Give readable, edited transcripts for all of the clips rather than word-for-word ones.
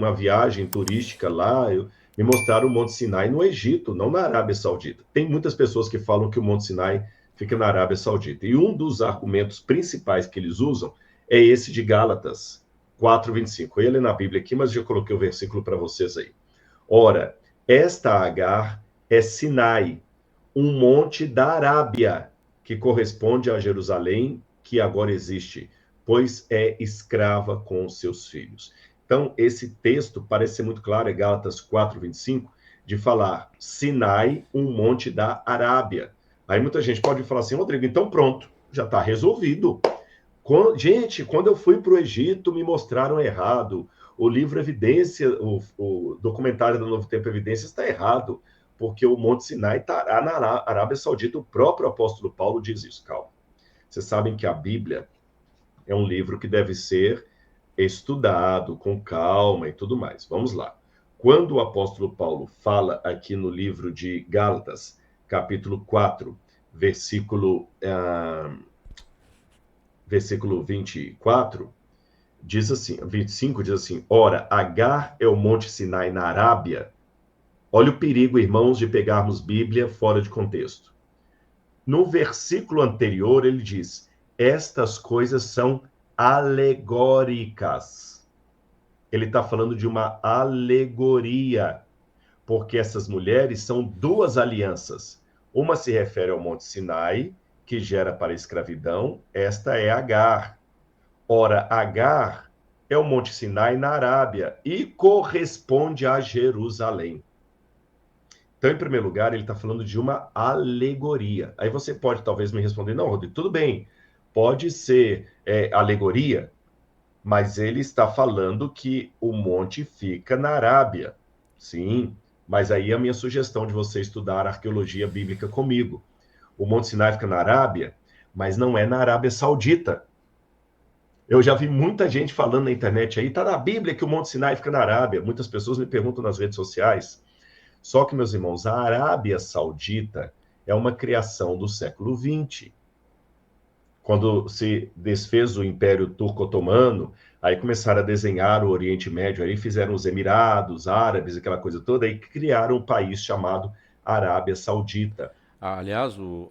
uma viagem turística lá, me mostraram o Monte Sinai no Egito, não na Arábia Saudita. Tem muitas pessoas que falam que o Monte Sinai fica na Arábia Saudita. E um dos argumentos principais que eles usam é esse de Gálatas 4:25. Ele é na Bíblia aqui, mas eu coloquei o versículo para vocês aí. Ora, esta Agar é Sinai, um monte da Arábia, que corresponde a Jerusalém, que agora existe, pois é escrava com seus filhos. Então, esse texto parece ser muito claro, é Gálatas 4:25, de falar Sinai, um monte da Arábia. Aí muita gente pode falar assim, Rodrigo, então pronto, já está resolvido. Gente, quando eu fui para o Egito, me mostraram errado. O livro Evidência, o documentário do Novo Tempo Evidências está errado, porque o Monte Sinai estará na Arábia Saudita. O próprio apóstolo Paulo diz isso, calma. Vocês sabem que a Bíblia é um livro que deve ser estudado com calma e tudo mais. Vamos lá. Quando o apóstolo Paulo fala aqui no livro de Gálatas, capítulo 4, versículo 24, diz assim, 25 diz assim, ora, Agar é o Monte Sinai na Arábia. Olha o perigo, irmãos, de pegarmos Bíblia fora de contexto. No versículo anterior, ele diz, estas coisas são alegóricas. Ele está falando de uma alegoria, porque essas mulheres são duas alianças. Uma se refere ao Monte Sinai, que gera para a escravidão, esta é Agar. Ora, Agar é o Monte Sinai na Arábia e corresponde a Jerusalém. Então, em primeiro lugar, ele está falando de uma alegoria. Aí você pode talvez me responder, não, Rodrigo, tudo bem, pode ser alegoria, mas ele está falando que o monte fica na Arábia. Sim, mas aí a minha sugestão de você estudar arqueologia bíblica comigo. O Monte Sinai fica na Arábia, mas não é na Arábia Saudita. Eu já vi muita gente falando na internet aí, está na Bíblia que o Monte Sinai fica na Arábia. Muitas pessoas me perguntam nas redes sociais. Só que, meus irmãos, a Arábia Saudita é uma criação do século XX. Quando se desfez o Império Turco-Otomano, aí começaram a desenhar o Oriente Médio, aí fizeram os Emirados Árabes, aquela coisa toda, aí criaram um país chamado Arábia Saudita. Aliás, o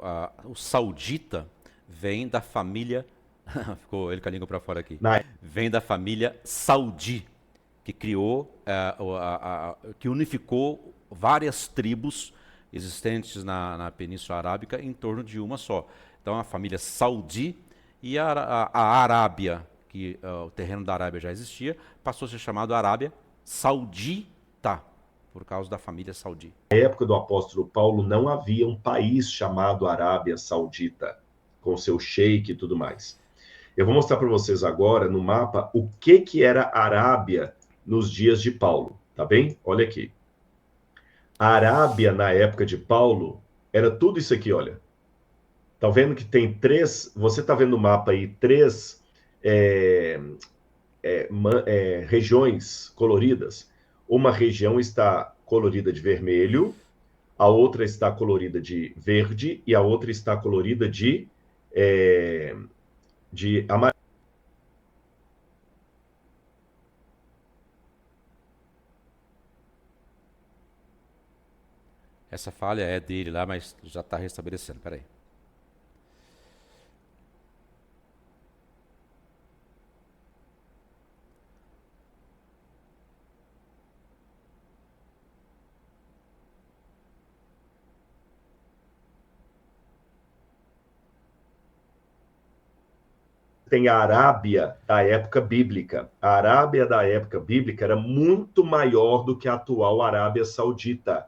saudita vem da família. Ficou ele com a língua para fora aqui. Na Vem da família Saudi, que criou, que unificou várias tribos existentes na Península Arábica em torno de uma só. Então, a família Saudi e a Arábia, que o terreno da Arábia já existia, passou a ser chamado Arábia Saudita, por causa da família Saudi. Na época do apóstolo Paulo, não havia um país chamado Arábia Saudita, com seu sheik e tudo mais. Eu vou mostrar para vocês agora, no mapa, o que era Arábia nos dias de Paulo, tá bem? Olha aqui. A Arábia, na época de Paulo, era tudo isso aqui, olha. Tá vendo que tem três... Você tá vendo no mapa aí, três regiões coloridas. Uma região está colorida de vermelho, a outra está colorida de verde e a outra está colorida de amarelo. Essa falha é dele lá, mas já está restabelecendo. Peraí. Tem a Arábia da época bíblica. A Arábia da época bíblica era muito maior do que a atual Arábia Saudita.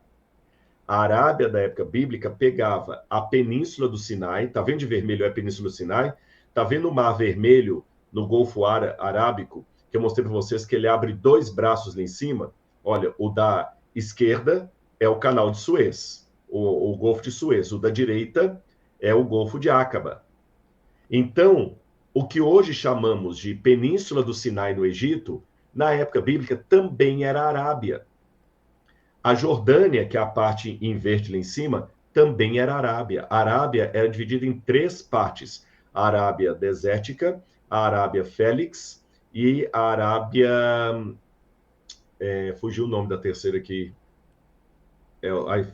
A Arábia da época bíblica pegava a península do Sinai, tá vendo de vermelho é a península do Sinai? Tá vendo o Mar Vermelho no Golfo Arábico, que eu mostrei para vocês que ele abre dois braços lá em cima? Olha, o da esquerda é o Canal de Suez, o Golfo de Suez. O da direita é o Golfo de Áqaba. Então, o que hoje chamamos de Península do Sinai no Egito, na época bíblica também era a Arábia. A Jordânia, que é a parte em verde lá em cima, também era Arábia. A Arábia era dividida em três partes: a Arábia desértica, a Arábia Félix e a Arábia fugiu o nome da terceira aqui.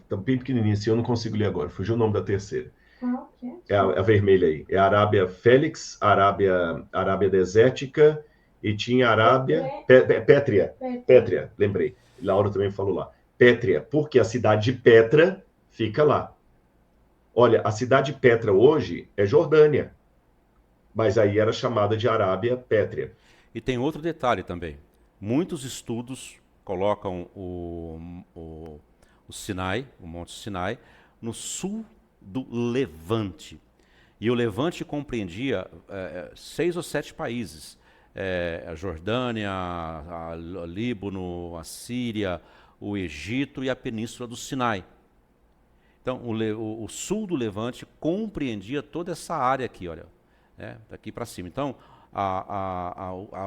Tá bem pequenininha assim, eu não consigo ler agora. Fugiu o nome da terceira. Qual que é? É a vermelha aí. É a Arábia Félix, Arábia Desértica e tinha a Arábia... Pétria, lembrei. Laura também falou lá. Pétria, porque a cidade de Petra fica lá. Olha, a cidade de Petra hoje é Jordânia, mas aí era chamada de Arábia Pétria. E tem outro detalhe também. Muitos estudos colocam o Sinai, o Monte Sinai, no sul do Levante. E o Levante compreendia 6 ou 7 países. A Jordânia, a Líbano, a Síria, o Egito e a Península do Sinai. Então, o sul do Levante compreendia toda essa área aqui, olha, daqui para cima. Então,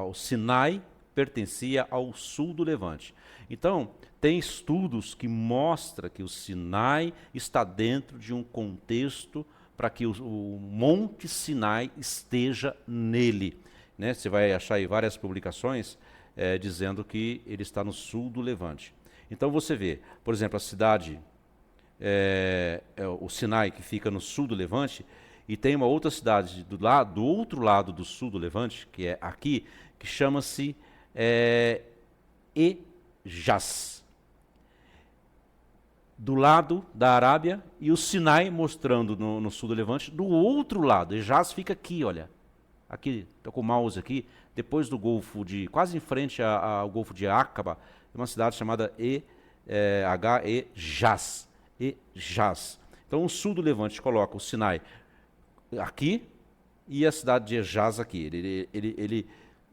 o Sinai pertencia ao sul do Levante. Então, tem estudos que mostram que o Sinai está dentro de um contexto para que o Monte Sinai esteja nele. Né? Você vai achar aí várias publicações dizendo que ele está no sul do Levante. Então, você vê, por exemplo, a cidade... o Sinai, que fica no sul do Levante, e tem uma outra cidade do outro lado do sul do Levante, que é aqui, que chama-se Hejaz. Do lado da Arábia, e o Sinai mostrando no sul do Levante, do outro lado. Hejaz fica aqui, olha. Aqui, estou com o mouse aqui, depois do Golfo quase em frente ao Golfo de Aqaba, uma cidade chamada Hejaz. Então, o sul do Levante coloca o Sinai aqui e a cidade de Hejaz aqui.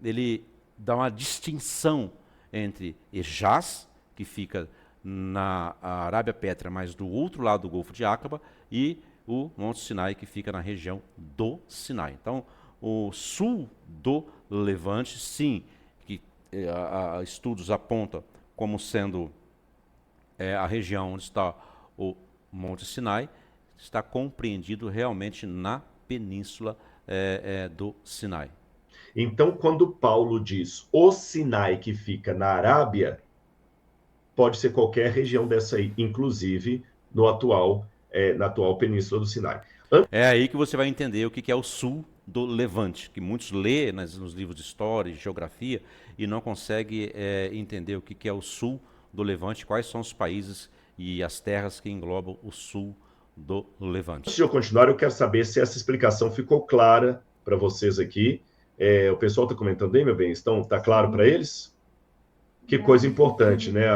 Ele dá uma distinção entre Hejaz, que fica na Arábia Pétrea, mas do outro lado do Golfo de Aqaba, e o Monte Sinai, que fica na região do Sinai. Então, o sul do Levante, sim, que estudos apontam como sendo a região onde está o Monte Sinai, está compreendido realmente na península do Sinai. Então, quando Paulo diz o Sinai que fica na Arábia, pode ser qualquer região dessa aí, inclusive na atual península do Sinai. É aí que você vai entender o que é o sul do Levante, que muitos lêem nos livros de história e geografia e não conseguem entender o que é o sul do Levante, quais são os países e as terras que englobam o sul do Levante. Antes de eu continuar, eu quero saber se essa explicação ficou clara para vocês aqui. O pessoal está comentando aí, meu bem? Está claro para eles? Que coisa importante, né?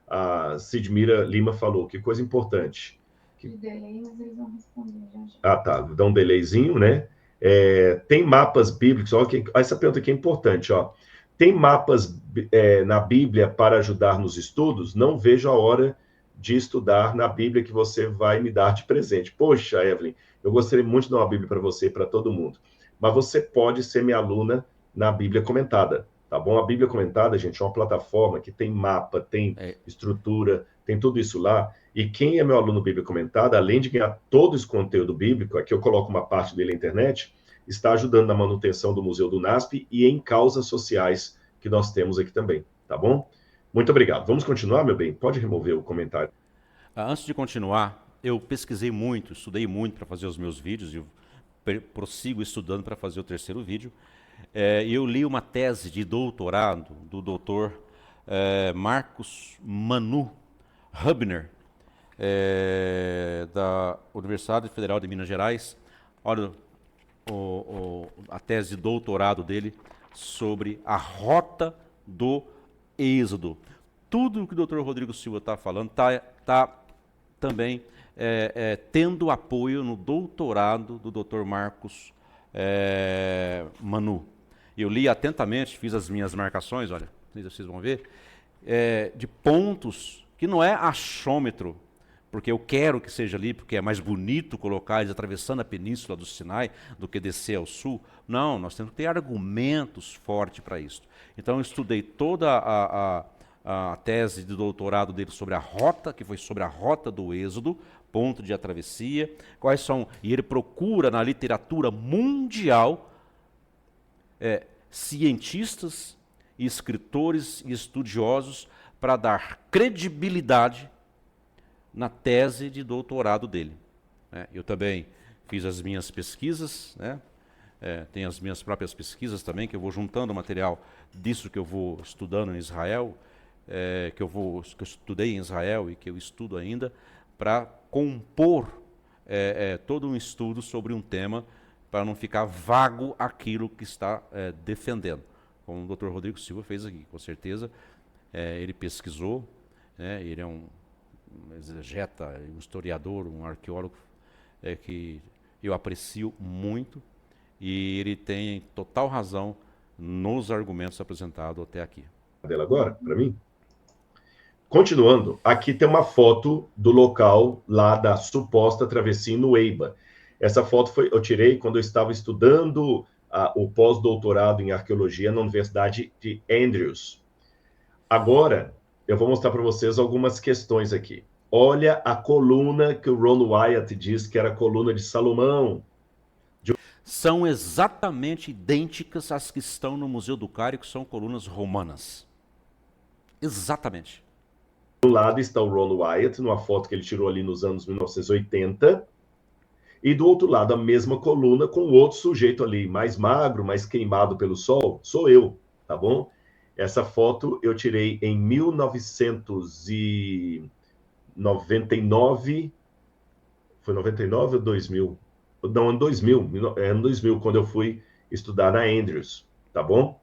A Sidmira Lima falou, que coisa importante. Delay, mas eles vão responder já. Ah, tá. Dá um delayzinho, né? Tem mapas bíblicos, ó, essa pergunta aqui é importante, ó. Tem mapas na Bíblia para ajudar nos estudos? Não vejo a hora de estudar na Bíblia que você vai me dar de presente. Poxa, Evelyn, eu gostaria muito de dar uma Bíblia para você e para todo mundo. Mas você pode ser minha aluna na Bíblia Comentada, tá bom? A Bíblia Comentada, gente, é uma plataforma que tem mapa, tem estrutura, tem tudo isso lá. E quem é meu aluno Bíblia Comentada, além de ganhar todo esse conteúdo bíblico, aqui eu coloco uma parte dele na internet, está ajudando na manutenção do Museu do NASP e em causas sociais que nós temos aqui também, tá bom? Muito obrigado. Vamos continuar, meu bem? Pode remover o comentário. Antes de continuar, eu pesquisei muito, estudei muito para fazer os meus vídeos e prossigo estudando para fazer o terceiro vídeo. Eu li uma tese de doutorado do doutor Marcos Manu Hübner, da Universidade Federal de Minas Gerais. Olha a tese de doutorado dele sobre a rota do Êxodo. Tudo o que o Dr. Rodrigo Silva está falando está também tendo apoio no doutorado do Dr. Marcos Manu. Eu li atentamente, fiz as minhas marcações, olha, vocês vão ver, de pontos que não é achômetro, porque eu quero que seja ali, porque é mais bonito colocar eles atravessando a península do Sinai do que descer ao sul. Não, nós temos que ter argumentos fortes para isso. Então eu estudei toda a tese de doutorado dele sobre a rota, que foi sobre a rota do Êxodo, ponto de travessia, quais são, e ele procura na literatura mundial cientistas escritores e estudiosos para dar credibilidade na tese de doutorado dele. Eu também fiz as minhas pesquisas, né? Tenho as minhas próprias pesquisas também, que eu vou juntando material disso que eu vou estudando em Israel, que eu estudei em Israel e que eu estudo ainda, para compor todo um estudo sobre um tema, para não ficar vago aquilo que está defendendo. Como o Dr. Rodrigo Silva fez aqui, com certeza. Ele pesquisou, né? Ele é um exegeta, um historiador, um arqueólogo que eu aprecio muito, e ele tem total razão nos argumentos apresentados até aqui. Dela agora, para mim. Continuando, aqui tem uma foto do local lá da suposta travessia no Eiba. Essa foto eu tirei quando eu estava estudando o pós-doutorado em arqueologia na Universidade de Andrews. Agora, eu vou mostrar para vocês algumas questões aqui. Olha a coluna que o Ron Wyatt diz que era a coluna de Salomão. São exatamente idênticas às que estão no Museu do Cairo, que são colunas romanas. Exatamente. De um lado está o Ron Wyatt, numa foto que ele tirou ali nos anos 1980, e do outro lado a mesma coluna com outro sujeito ali, mais magro, mais queimado pelo sol, sou eu, tá bom? Essa foto eu tirei em 1999, foi 99 ou 2000? Não, em 2000, em 2000, quando eu fui estudar na Andrews, tá bom?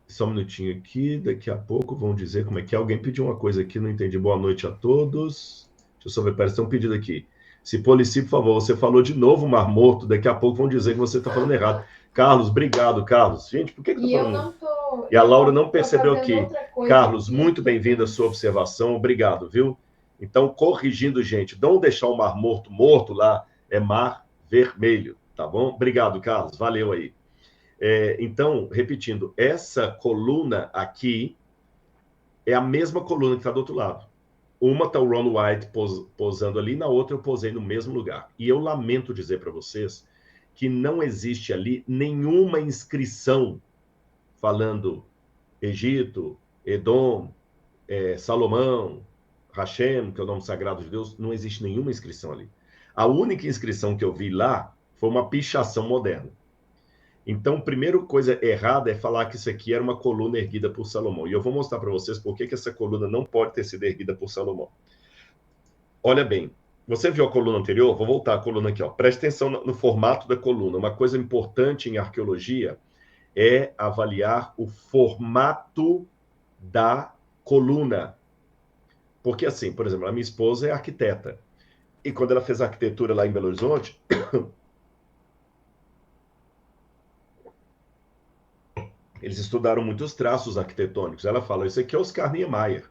Só um minutinho aqui, daqui a pouco vão dizer como é que é. Alguém pediu uma coisa aqui, não entendi. Boa noite a todos. Deixa eu só ver, parece que tem um pedido aqui. Se Polici, por favor, você falou de novo Mar Morto, daqui a pouco vão dizer que você está falando errado. Carlos, obrigado, Carlos. Gente, por que eu estou falando? Eu não tô, e a Laura não percebeu que... Carlos, aqui. muito bem-vindo à sua observação, obrigado, viu? Então, corrigindo, gente, não deixar o Mar Morto morto lá, é Mar Vermelho, tá bom? Obrigado, Carlos, valeu aí. Então, repetindo, essa coluna aqui é a mesma coluna que está do outro lado. Uma está o Ron Wyatt posando ali, na outra eu posei no mesmo lugar. E eu lamento dizer para vocês que não existe ali nenhuma inscrição falando Egito, Edom, Salomão, Hashem, que é o nome sagrado de Deus, não existe nenhuma inscrição ali. A única inscrição que eu vi lá foi uma pichação moderna. Então, a primeira coisa errada é falar que isso aqui era uma coluna erguida por Salomão. E eu vou mostrar para vocês por que essa coluna não pode ter sido erguida por Salomão. Olha bem, você viu a coluna anterior? Vou voltar a coluna aqui. Ó. Preste atenção no formato da coluna. Uma coisa importante em arqueologia é avaliar o formato da coluna. Porque assim, por exemplo, a minha esposa é arquiteta. E quando ela fez arquitetura lá em Belo Horizonte... eles estudaram muitos traços arquitetônicos. Ela fala, isso aqui é Oscar Niemeyer.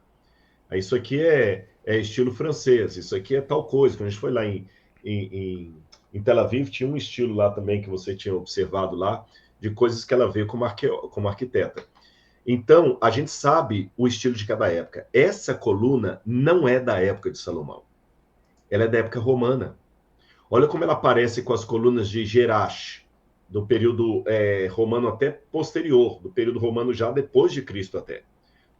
Isso aqui é estilo francês, isso aqui é tal coisa. Quando a gente foi lá em Tel Aviv, tinha um estilo lá também que você tinha observado lá, de coisas que ela vê como arquiteta. Então, a gente sabe o estilo de cada época. Essa coluna não é da época de Salomão. Ela é da época romana. Olha como ela parece com as colunas de Jerash, do período romano até posterior, do período romano já depois de Cristo até.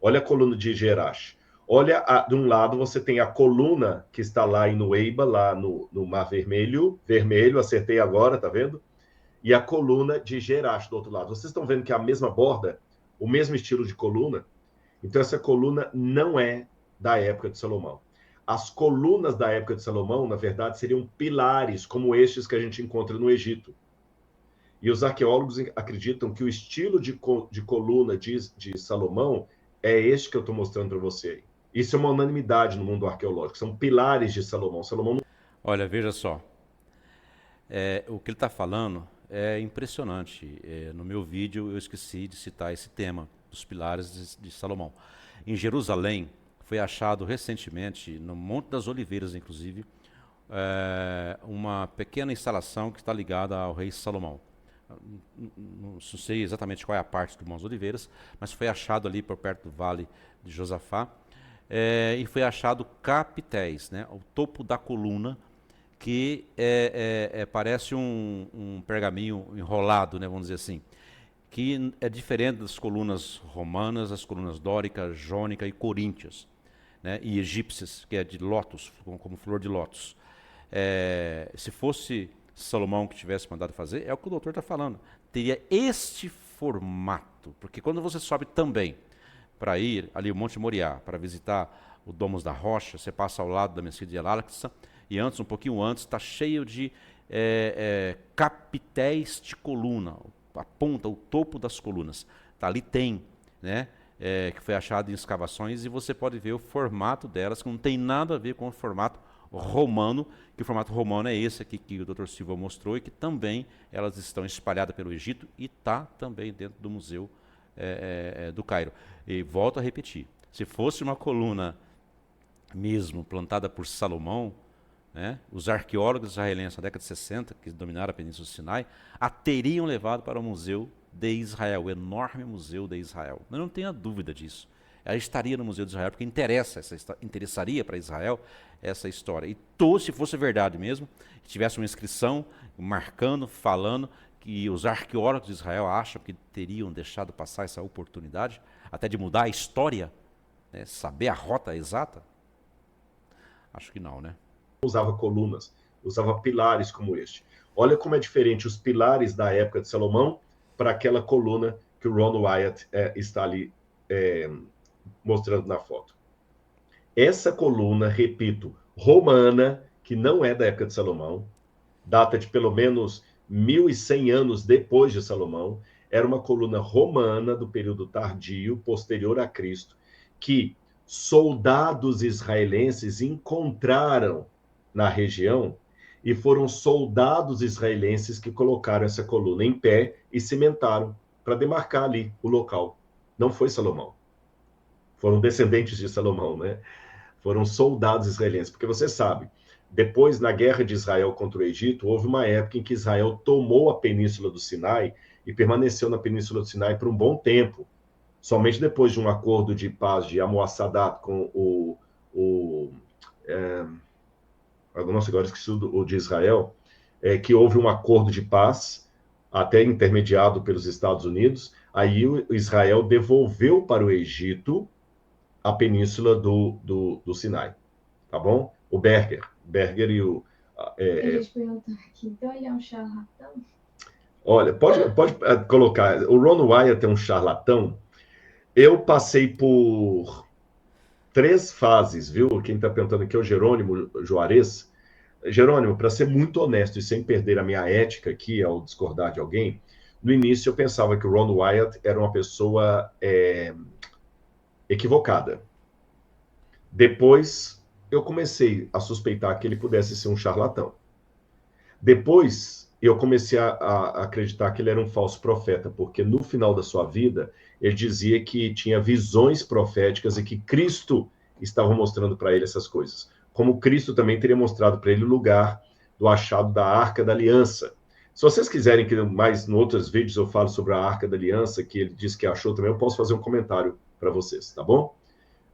Olha a coluna de Jerash. Olha, de um lado você tem a coluna que está lá em Nueiba, lá no Mar Vermelho, acertei agora, tá vendo? E a coluna de Jerash do outro lado. Vocês estão vendo que é a mesma borda, o mesmo estilo de coluna? Então essa coluna não é da época de Salomão. As colunas da época de Salomão, na verdade, seriam pilares, como estes que a gente encontra no Egito. E os arqueólogos acreditam que o estilo de coluna de Salomão é este que eu estou mostrando para você. Isso é uma unanimidade no mundo arqueológico. São pilares de Salomão. Olha, veja só. O que ele está falando é impressionante. No meu vídeo eu esqueci de citar esse tema, dos pilares de Salomão. Em Jerusalém, foi achado recentemente, no Monte das Oliveiras, inclusive, uma pequena instalação que está ligada ao rei Salomão. Não sei exatamente qual é a parte do Monte das Oliveiras, mas foi achado ali por perto do Vale de Josafá, e foi achado capitéis, né, o topo da coluna, que parece um pergaminho enrolado, né, vamos dizer assim, que é diferente das colunas romanas, as colunas dórica, jônica e coríntias, né? E egípcias, que é de lótus, como flor de lótus. Se fosse Salomão que tivesse mandado fazer, é o que o doutor está falando, teria este formato, porque quando você sobe também para ir ali o Monte Moriá, para visitar o Domus da Rocha, você passa ao lado da Mesquita de Al-Aqsa, e antes, um pouquinho antes, está cheio de capitéis de coluna, a ponta, o topo das colunas. Tá, ali tem, né, que foi achado em escavações, e você pode ver o formato delas, que não tem nada a ver com o formato romano, que o formato romano é esse aqui que o Dr. Silva mostrou, e que também elas estão espalhadas pelo Egito e está também dentro do Museu do Cairo. E volto a repetir, se fosse uma coluna mesmo plantada por Salomão, né, os arqueólogos israelenses na década de 60, que dominaram a Península do Sinai, a teriam levado para o Museu de Israel, o enorme Museu de Israel. Eu não tenho dúvida disso. Ela estaria no Museu de Israel porque interessaria para Israel essa história. E se fosse verdade mesmo, tivesse uma inscrição marcando, falando que os arqueólogos de Israel acham que teriam deixado passar essa oportunidade, até de mudar a história, né, saber a rota exata, acho que não, né? Usava colunas, usava pilares como este. Olha como é diferente os pilares da época de Salomão para aquela coluna que o Ron Wyatt está ali mostrando na foto. Essa coluna, repito, romana, que não é da época de Salomão, data de pelo menos 1.100 anos depois de Salomão, era uma coluna romana do período tardio, posterior a Cristo, que soldados israelenses encontraram na região, e foram soldados israelenses que colocaram essa coluna em pé e cimentaram para demarcar ali o local. Não foi Salomão. Foram descendentes de Salomão, né? Foram soldados israelenses, porque você sabe, depois, na guerra de Israel contra o Egito, houve uma época em que Israel tomou a Península do Sinai e permaneceu na Península do Sinai por um bom tempo. Somente depois de um acordo de paz de Amor-Sadat com nossa, agora esqueci o de Israel, que houve um acordo de paz, até intermediado pelos Estados Unidos, aí o Israel devolveu para o Egito a península do Sinai, tá bom? O Berger e o... Eles perguntam aqui, então ele é um charlatão? Olha, pode colocar, o Ron Wyatt é um charlatão. Eu passei por 3 fases, viu? Quem está perguntando aqui é o Jerônimo Juarez. Jerônimo, para ser muito honesto e sem perder a minha ética aqui ao discordar de alguém, no início eu pensava que o Ron Wyatt era uma pessoa equivocada. Depois eu comecei a suspeitar que ele pudesse ser um charlatão. Depois eu comecei a acreditar que ele era um falso profeta, porque no final da sua vida ele dizia que tinha visões proféticas e que Cristo estava mostrando para ele essas coisas. Como Cristo também teria mostrado para ele o lugar do achado da Arca da Aliança. Se vocês quiserem que mais em outros vídeos eu falo sobre a Arca da Aliança, que ele disse que achou também, eu posso fazer um comentário para vocês, tá bom?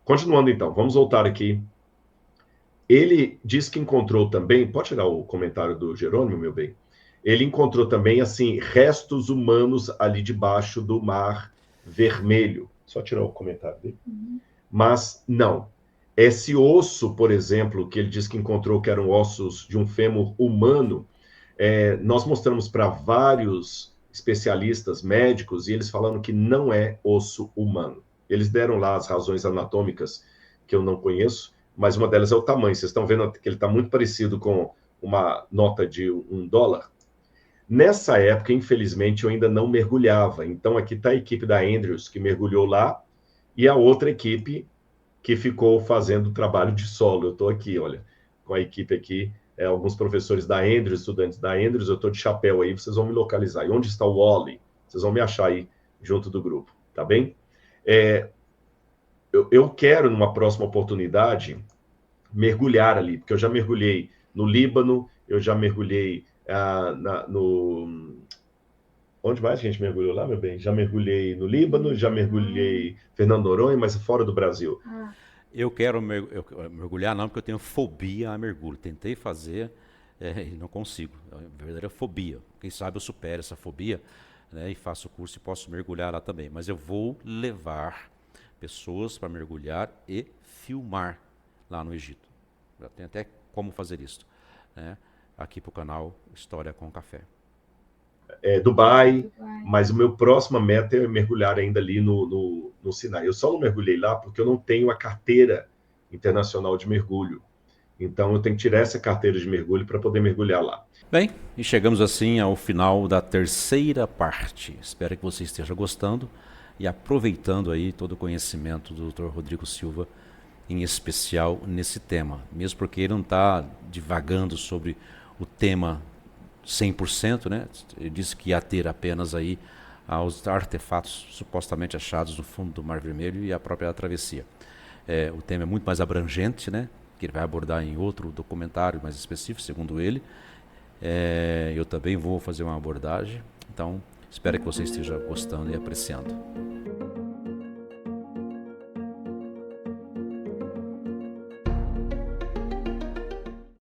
Continuando então, vamos voltar aqui. Ele diz que encontrou também, pode tirar o comentário do Jerônimo, meu bem? Ele encontrou também, assim, restos humanos ali debaixo do Mar Vermelho. Só tirar o comentário dele. Mas não. Esse osso, por exemplo, que ele diz que encontrou que eram ossos de um fêmur humano, nós mostramos para vários especialistas médicos e eles falando que não é osso humano. Eles deram lá as razões anatômicas que eu não conheço, mas uma delas é o tamanho. Vocês estão vendo que ele está muito parecido com uma nota de $1. Nessa época, infelizmente, eu ainda não mergulhava. Então, aqui está a equipe da Andrews, que mergulhou lá, e a outra equipe que ficou fazendo trabalho de solo. Eu estou aqui, olha, com a equipe aqui, alguns professores da Andrews, estudantes da Andrews, eu estou de chapéu aí, vocês vão me localizar. E onde está o Wally? Vocês vão me achar aí, junto do grupo, tá bem? Eu quero, numa próxima oportunidade, mergulhar ali, porque eu já mergulhei no Líbano, eu já mergulhei Onde mais a gente mergulhou lá, meu bem? Já mergulhei no Líbano, já mergulhei Fernando Noronha, mas fora do Brasil. Eu quero mergulhar não, porque eu tenho fobia a mergulho. Tentei fazer e não consigo. É uma verdadeira fobia. Quem sabe eu supero essa fobia. né, e faço o curso e posso mergulhar lá também. Mas eu vou levar pessoas para mergulhar e filmar lá no Egito. Já tem até como fazer isso, né, aqui para o canal História com Café. Dubai, Dubai. mas o meu próxima meta é mergulhar ainda ali no Sinai. Eu só não mergulhei lá porque eu não tenho a carteira internacional de mergulho. Então eu tenho que tirar essa carteira de mergulho para poder mergulhar lá. Bem, e chegamos assim ao final da terceira parte. Espero que você esteja gostando e aproveitando aí todo o conhecimento do Dr. Rodrigo Silva, em especial nesse tema. Mesmo porque ele não está divagando sobre o tema 100%, né? Ele disse que ia ter apenas aí os artefatos supostamente achados no fundo do Mar Vermelho e a própria travessia. O tema é muito mais abrangente, né? Que ele vai abordar em outro documentário mais específico, segundo ele. Eu também vou fazer uma abordagem. Então, espero que você esteja gostando e apreciando.